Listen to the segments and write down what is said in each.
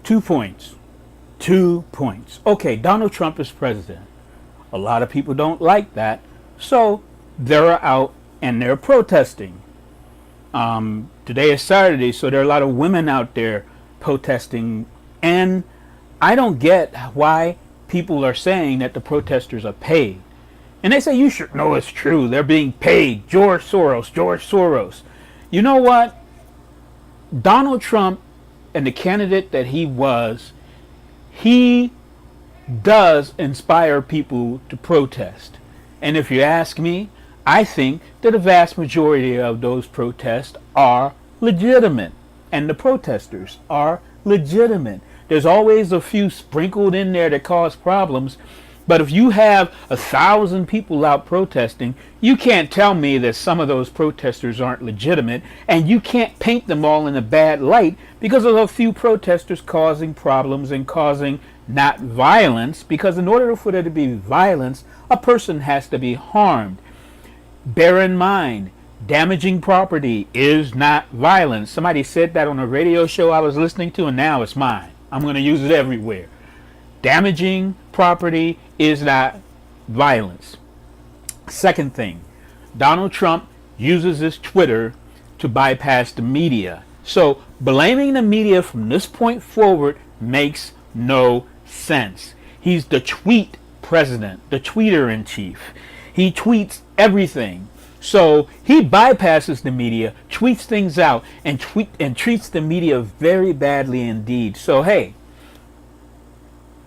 2 points. 2 points. Okay, Donald Trump is president. A lot of people don't like that, so they're out and they're protesting. Today is Saturday, so there are a lot of women out there protesting, and I don't get why people are saying that the protesters are paid. And they say, you should know it's true. They're being paid. George Soros, George Soros. You know what? Donald Trump and the candidate that he was, he does inspire people to protest. And if you ask me, I think that the vast majority of those protests are legitimate. And the protesters are legitimate. There's always a few sprinkled in there that cause problems. But if you have 1,000 people out protesting, you can't tell me that some of those protesters aren't legitimate, and you can't paint them all in a bad light because of a few protesters causing problems and causing not violence, because in order for there to be violence, a person has to be harmed. Bear in mind, damaging property is not violence. Somebody said that on a radio show I was listening to, and now it's mine. I'm going to use it everywhere. Damaging property is not violence. Second thing, Donald Trump uses his Twitter to bypass the media. So blaming the media from this point forward makes no sense. He's the tweet president, the tweeter in chief. He tweets everything. So he bypasses the media, tweets things out, and treats the media very badly indeed. So hey,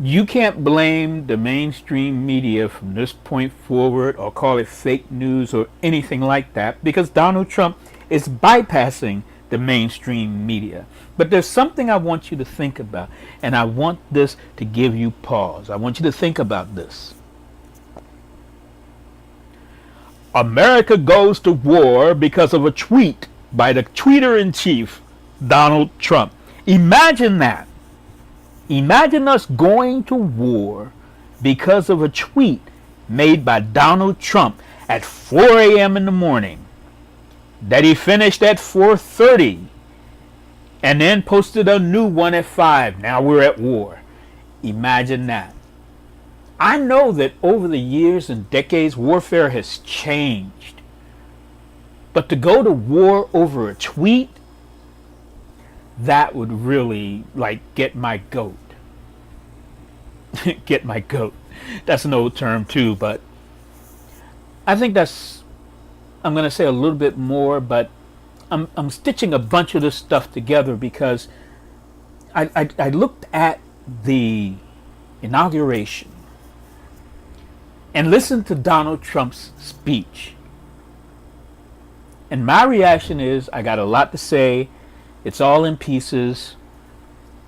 you can't blame the mainstream media from this point forward or call it fake news or anything like that, because Donald Trump is bypassing the mainstream media. But there's something I want you to think about, and I want this to give you pause. I want you to think about this. America goes to war because of a tweet by the tweeter-in-chief, Donald Trump. Imagine that. Imagine us going to war because of a tweet made by Donald Trump at 4 a.m. in the morning that he finished at 4:30 and then posted a new one at 5. Now we're at war. Imagine that. I know that over the years and decades, warfare has changed. But to go to war over a tweet, that would really, get my goat. Get my goat. That's an old term too, but I think I'm going to say a little bit more, but I'm stitching a bunch of this stuff together because I looked at the inauguration and listened to Donald Trump's speech. And my reaction is, I got a lot to say. It's all in pieces,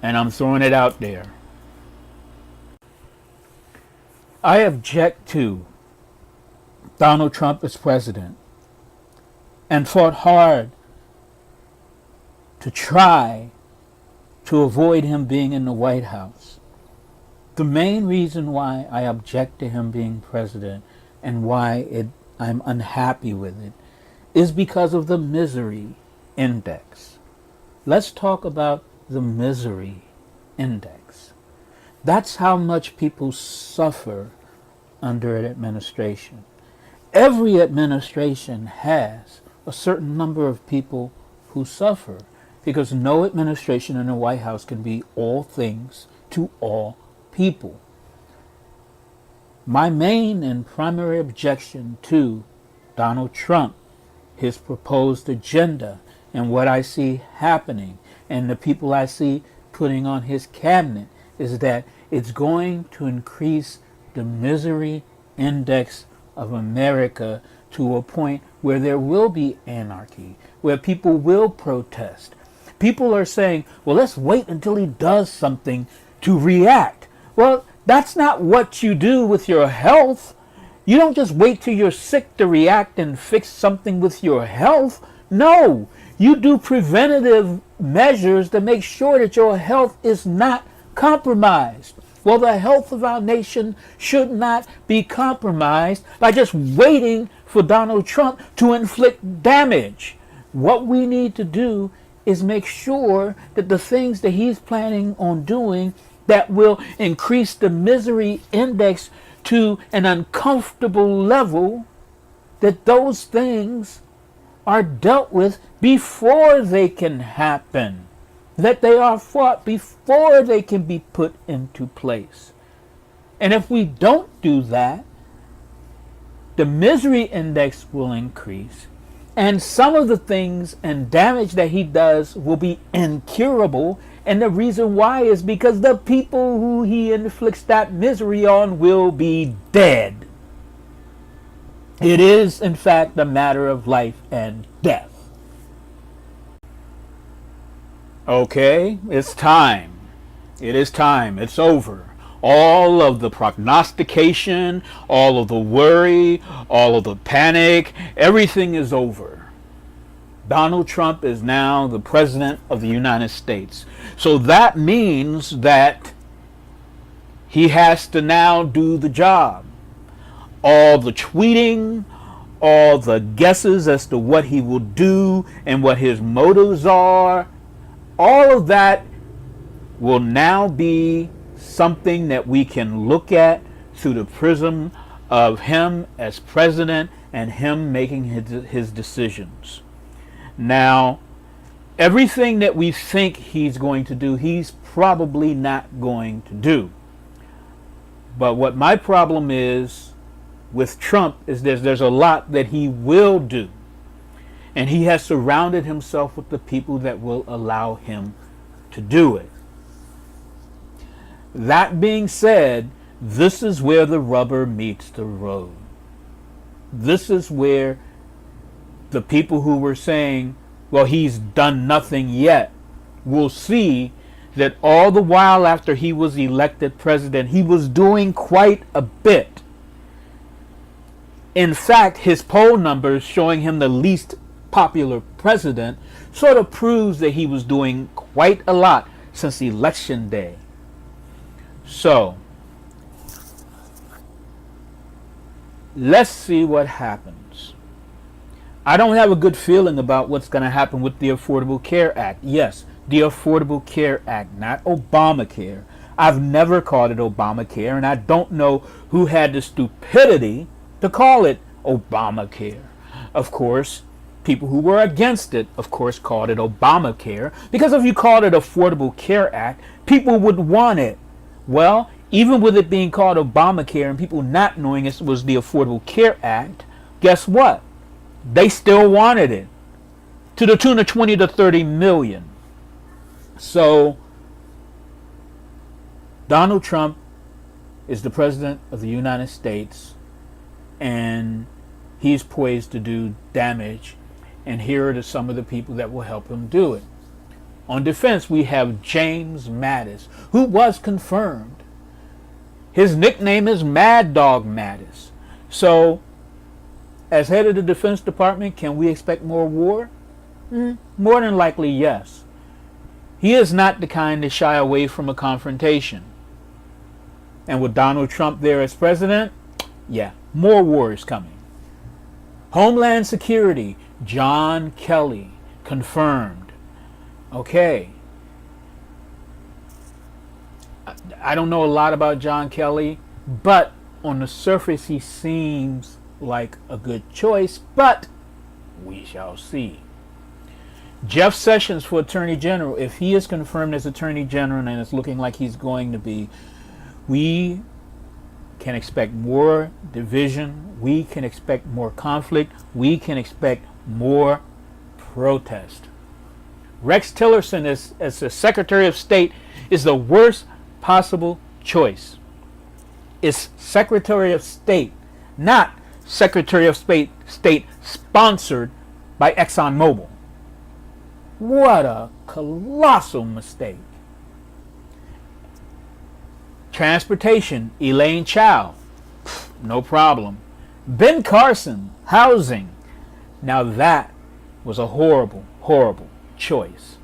and I'm throwing it out there. I object to Donald Trump as president and fought hard to try to avoid him being in the White House. The main reason why I object to him being president and why I'm unhappy with it is because of the misery index. Let's talk about the misery index. That's how much people suffer under an administration. Every administration has a certain number of people who suffer, because no administration in the White House can be all things to all people. My main and primary objection to Donald Trump, his proposed agenda, and what I see happening, and the people I see putting on his cabinet, is that it's going to increase the misery index of America to a point where there will be anarchy, where people will protest. People are saying, well, let's wait until he does something to react. Well, that's not what you do with your health. You don't just wait till you're sick to react and fix something with your health. No, you do preventative measures to make sure that your health is not compromised. Well, the health of our nation should not be compromised by just waiting for Donald Trump to inflict damage. What we need to do is make sure that the things that he's planning on doing that will increase the misery index to an uncomfortable level, that those things are dealt with before they can happen, that they are fought before they can be put into place. And if we don't do that, the misery index will increase, and some of the things and damage that he does will be incurable. And the reason why is because the people who he inflicts that misery on will be dead. It is, in fact, a matter of life and death. Okay, it's time. It is time. It's over. All of the prognostication, all of the worry, all of the panic, everything is over. Donald Trump is now the President of the United States. So that means that he has to now do the job. All the tweeting, all the guesses as to what he will do and what his motives are, all of that will now be something that we can look at through the prism of him as president and him making his decisions. Now, everything that we think he's going to do, he's probably not going to do. But what my problem is with Trump is there's a lot that he will do. And he has surrounded himself with the people that will allow him to do it. That being said, this is where the rubber meets the road. This is where the people who were saying, well, he's done nothing yet, will see that all the while after he was elected president, he was doing quite a bit. In fact, his poll numbers showing him the least popular president sort of proves that he was doing quite a lot since election day. So, let's see what happens. I don't have a good feeling about what's going to happen with the Affordable Care Act. Yes, the Affordable Care Act, not Obamacare. I've never called it Obamacare, and I don't know who had the stupidity to call it Obamacare. Of course, people who were against it, of course, called it Obamacare, because if you called it Affordable Care Act, people would want it. Well, even with it being called Obamacare and people not knowing it was the Affordable Care Act, guess what? They still wanted it to the tune of 20 to 30 million. So, Donald Trump is the President of the United States, and he's poised to do damage. And here are some of the people that will help him do it. On defense, we have James Mattis, who was confirmed. His nickname is Mad Dog Mattis. So, as head of the Defense Department, can we expect more war? More than likely, yes. He is not the kind to shy away from a confrontation. And with Donald Trump there as president, yeah, more war is coming. Homeland Security, John Kelly, confirmed. Okay. I don't know a lot about John Kelly, but on the surface he seems like a good choice, but we shall see. Jeff Sessions for Attorney General, if he is confirmed as Attorney General, and it's looking like he's going to be, we can expect more division, we can expect more conflict, we can expect more protest. Rex Tillerson as the Secretary of State is the worst possible choice. It's Secretary of State, not Secretary of State sponsored by ExxonMobil. What a colossal mistake. Transportation, Elaine Chao, no problem. Ben Carson, housing. Now that was a horrible, horrible choice.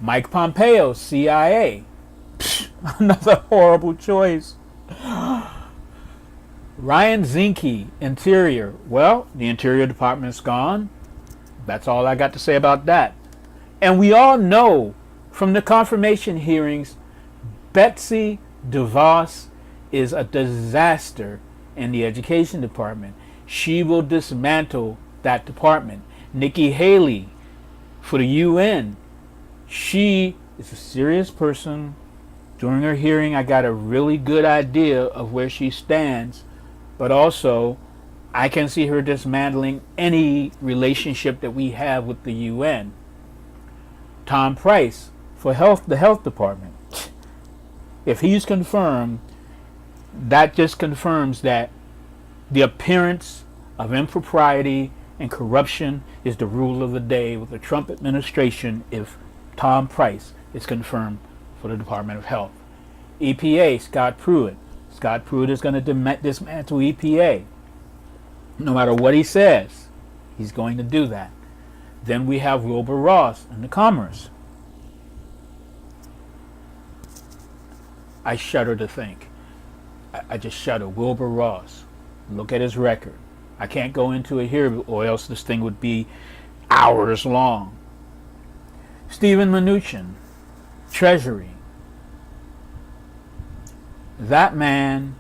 Mike Pompeo, CIA, another horrible choice. Ryan Zinke, Interior. Well, the Interior Department's gone. That's all I got to say about that. And we all know from the confirmation hearings, Betsy DeVos is a disaster in the education department. She will dismantle that department. Nikki Haley for the UN, she is a serious person. During her hearing, I got a really good idea of where she stands, but also I can see her dismantling any relationship that we have with the UN. Tom Price for the health department. If he's confirmed, that just confirms that the appearance of impropriety and corruption is the rule of the day with the Trump administration if Tom Price is confirmed for the Department of Health. EPA, Scott Pruitt. Scott Pruitt is going to dismantle EPA. No matter what he says, he's going to do that. Then we have Wilbur Ross in the Commerce. I shudder to think. I just shudder. Wilbur Ross. Look at his record. I can't go into it here or else this thing would be hours long. Steven Mnuchin, Treasury. That man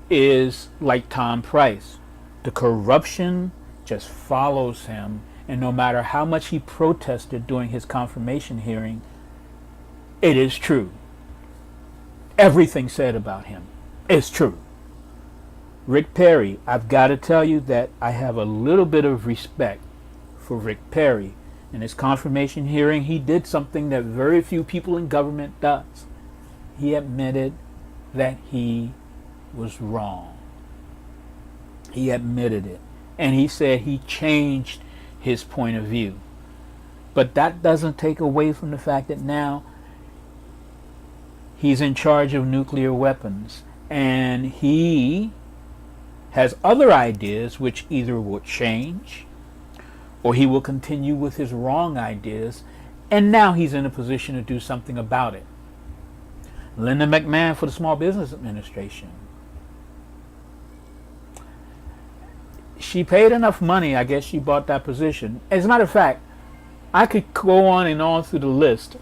is like Tom Price. The corruption just follows him, and no matter how much he protested during his confirmation hearing, it is true. Everything said about him is true. Rick Perry, I've got to tell you that I have a little bit of respect for Rick Perry. In his confirmation hearing, he did something that very few people in government does. He admitted that he was wrong. He admitted it. And he said he changed his point of view. But that doesn't take away from the fact that now he's in charge of nuclear weapons. And he has other ideas which either will change or he will continue with his wrong ideas. And now he's in a position to do something about it. Linda McMahon for the Small Business Administration. She paid enough money, I guess she bought that position. As a matter of fact, I could go on and on through the list,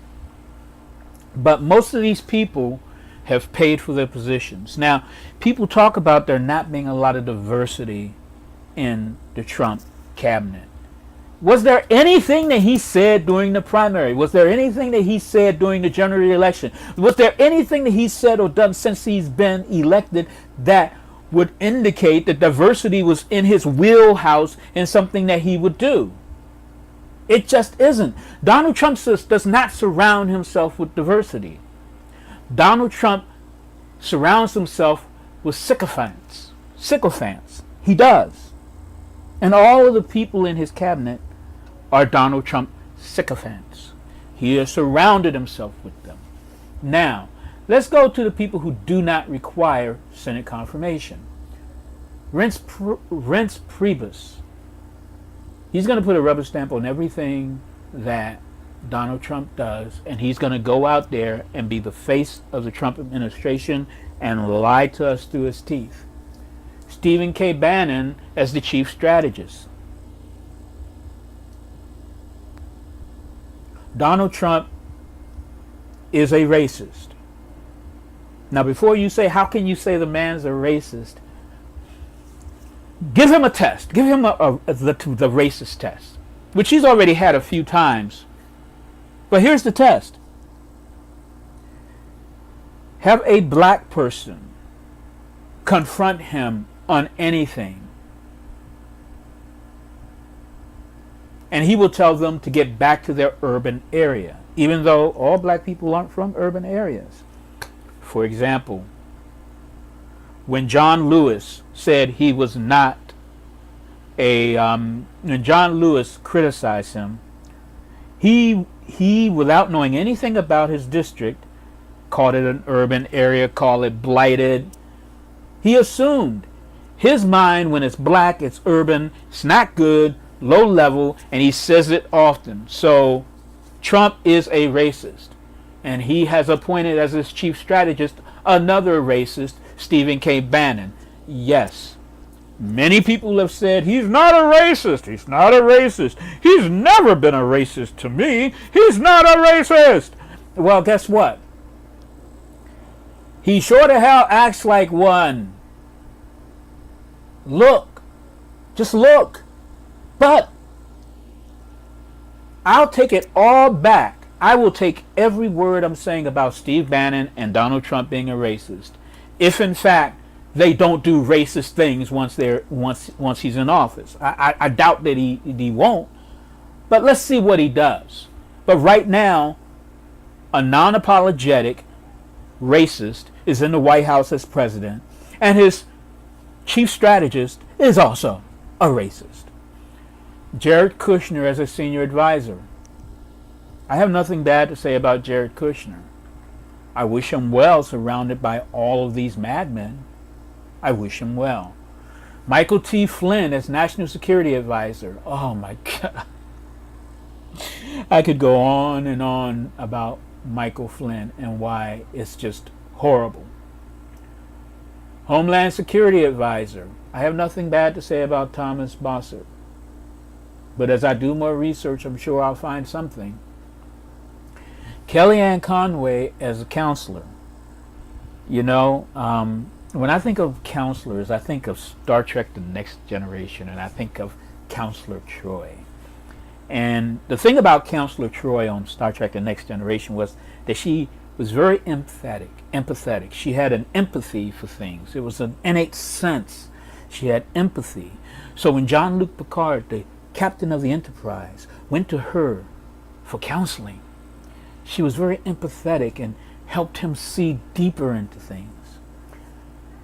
but most of these people have paid for their positions. Now, people talk about there not being a lot of diversity in the Trump cabinet. Was there anything that he said during the primary? Was there anything that he said during the general election? Was there anything that he said or done since he's been elected that would indicate that diversity was in his wheelhouse and something that he would do? It just isn't. Donald Trump does not surround himself with diversity. Donald Trump surrounds himself with sycophants. Sycophants. He does. And all of the people in his cabinet are Donald Trump sycophants. He has surrounded himself with them. Now, let's go to the people who do not require Senate confirmation. Reince Priebus. He's going to put a rubber stamp on everything that Donald Trump does, and he's going to go out there and be the face of the Trump administration and lie to us through his teeth. Stephen K. Bannon as the chief strategist. Donald Trump is a racist. Now, before you say, how can you say the man's a racist? Give him a test. Give him the racist test, which he's already had a few times. But here's the test. Have a black person confront him on anything, and he will tell them to get back to their urban area, even though all black people aren't from urban areas. For example, when John Lewis said he was not when John Lewis criticized him, he without knowing anything about his district, called it an urban area, called it blighted. He assumed his mind, when it's black, it's urban, it's not good, low level, and he says it often. So Trump is a racist, and he has appointed as his chief strategist another racist, Stephen K. Bannon. Yes, Many people have said, he's not a racist. He's not a racist. He's never been a racist to me. He's not a racist. Well, guess what? He sure to hell acts like one. Look. Just look. But I'll take it all back. I will take every word I'm saying about Steve Bannon and Donald Trump being a racist, if in fact they don't do racist things once he's in office. I doubt that he won't. But let's see what he does. But right now, a non-apologetic racist is in the White House as president, and his chief strategist is also a racist. Jared Kushner as a senior advisor. I have nothing bad to say about Jared Kushner. I wish him well, surrounded by all of these madmen. I wish him well. Michael T. Flynn as National Security Advisor. Oh my God. I could go on and on about Michael Flynn and why it's just horrible. Homeland Security Advisor. I have nothing bad to say about Thomas Bossert. But as I do more research, I'm sure I'll find something. Kellyanne Conway as a counselor. You know, when I think of counselors, I think of Star Trek The Next Generation, and I think of Counselor Troy. And the thing about Counselor Troy on Star Trek The Next Generation was that she was very empathetic. She had an empathy for things. It was an innate sense. She had empathy. So when Jean-Luc Picard, the captain of the Enterprise, went to her for counseling, she was very empathetic and helped him see deeper into things.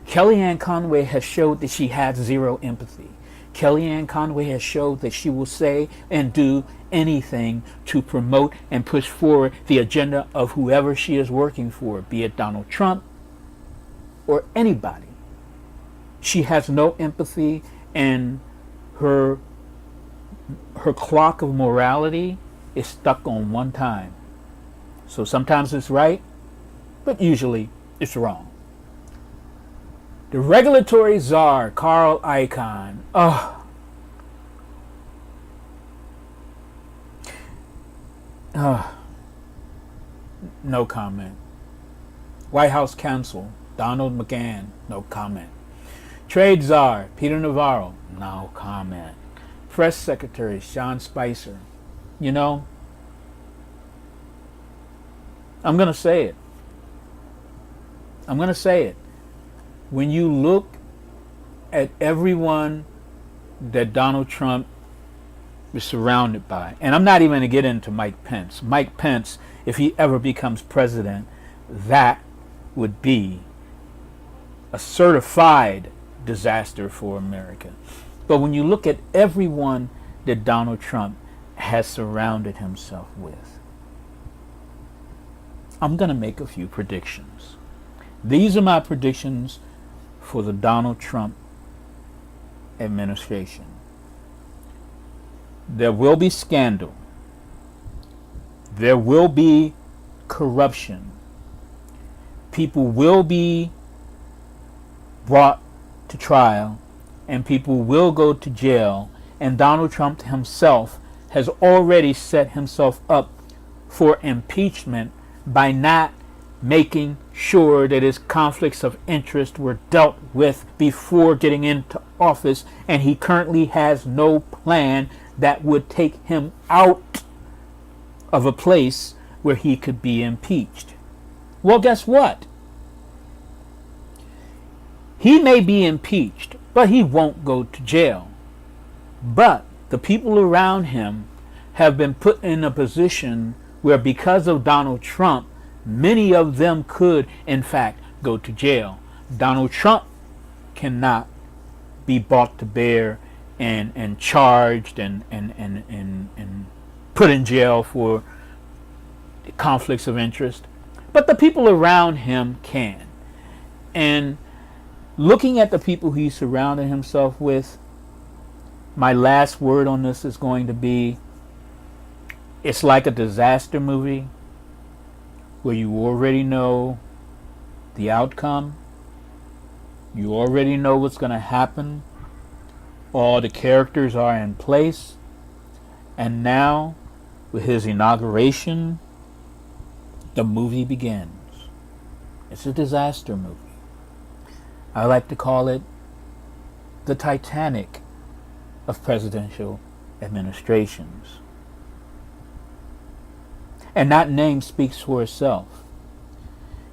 Kellyanne Conway has showed that she has zero empathy. Kellyanne Conway has showed that she will say and do anything to promote and push forward the agenda of whoever she is working for, be it Donald Trump or anybody. She has no empathy, and her clock of morality is stuck on one time. So sometimes it's right, but usually it's wrong. The regulatory czar, Carl Icahn. No comment. White House counsel, Donald McGahn. No comment. Trade czar, Peter Navarro. No comment. Press secretary, Sean Spicer. You know, I'm going to say it. When you look at everyone that Donald Trump is surrounded by, and I'm not even going to get into Mike Pence. Mike Pence, if he ever becomes president, that would be a certified disaster for America. But when you look at everyone that Donald Trump has surrounded himself with, I'm going to make a few predictions. These are my predictions for the Donald Trump administration. There will be scandal. There will be corruption. People will be brought to trial, and people will go to jail, and Donald Trump himself has already set himself up for impeachment by not making sure that his conflicts of interest were dealt with before getting into office, and he currently has no plan that would take him out of a place where he could be impeached. Well, guess what? He may be impeached, but he won't go to jail. But the people around him have been put in a position where, because of Donald Trump, many of them could, in fact, go to jail. Donald Trump cannot be brought to bear and charged and put in jail for conflicts of interest. But the people around him can. And looking at the people he surrounded himself with, my last word on this is going to be, it's like a disaster movie where you already know the outcome. You already know what's going to happen. All the characters are in place. And now, with his inauguration, the movie begins. It's a disaster movie. I like to call it the Titanic of presidential administrations. And that name speaks for itself.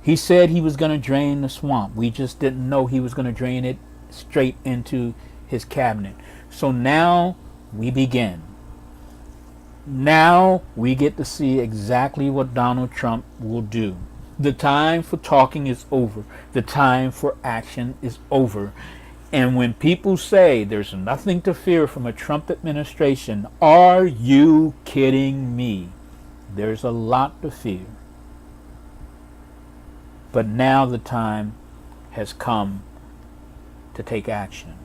He said he was going to drain the swamp. We just didn't know he was going to drain it straight into his cabinet. So now we begin. Now we get to see exactly what Donald Trump will do. The time for talking is over. The time for action is over. And when people say there's nothing to fear from a Trump administration, are you kidding me? There's a lot to fear. But now the time has come to take action.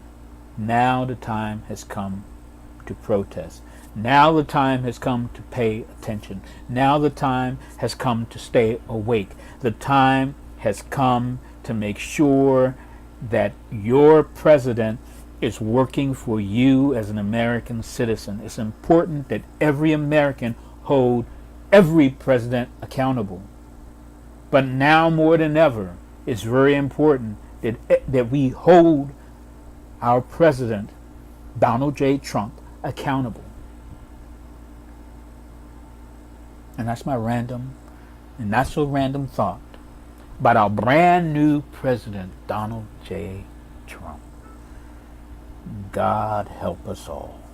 Now the time has come to protest. Now the time has come to pay attention. Now the time has come to stay awake. The time has come to make sure that your president is working for you as an American citizen. It's important that every American hold every president accountable. But now more than ever, it's very important that we hold our president, Donald J. Trump, accountable. And that's my random and not so random thought about our brand new president, Donald J. Trump. God help us all.